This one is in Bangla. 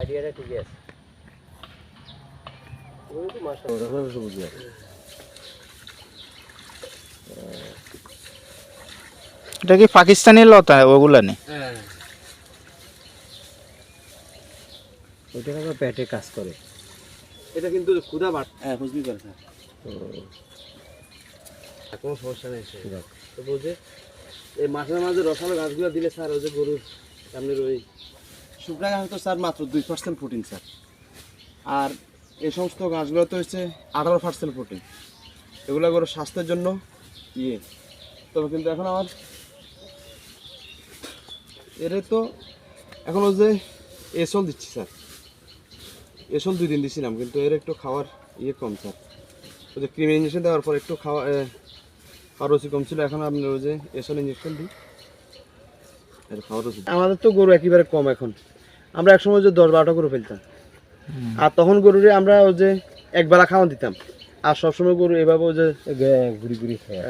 আইডিয়াটা ঠিকই আছে। ওই তো মাশাআল্লাহ সবুজ আছে। এটা কি পাকিস্তানি লতা ওগুলা নেই? হ্যাঁ, ওইটা আবার পেটে কাজ করে। এটা কিন্তু ক্ষুধা বাড়, হ্যাঁ বুঝবি করে স্যার। কোনো সমস্যা নেই স্যার। তো বলছে এই মাঠের মাঝে রসালো গাছগুলো দিলে স্যার ওই যে গরুর সামনের ওই শুকনা গাছ তো স্যার মাত্র 2% প্রোটিন স্যার, আর এই সমস্ত গাছগুলোতে হচ্ছে 18% প্রোটিন। এগুলো গরুর স্বাস্থ্যের জন্য ইয়ে। তবে কিন্তু এখন আমার এর তো এখন ওই যে এসল দিচ্ছি স্যার, এসল 2 দিন দিছিলাম, কিন্তু এর একটু খাওয়ার ইয়ে কম স্যার। ওই যে ক্রিম ইঞ্জেকশন দেওয়ার পর একটু খাওয়া খাওয়ার রুচি কম ছিল। এখন আপনি ওই যে এসল ইঞ্জেকশন দিই, এর খাওয়ার রুচি। আমাদের তো গরু একেবারে কম এখন, আমরা একসময় যে 10-12টা গরু ফেলতাম, আর তখন গরুরে আমরা ওই যে একবেলা খাওয়ান দিতাম, আর সবসময় গরু এভাবে ওই যে ঘুরি ঘুরি খায়।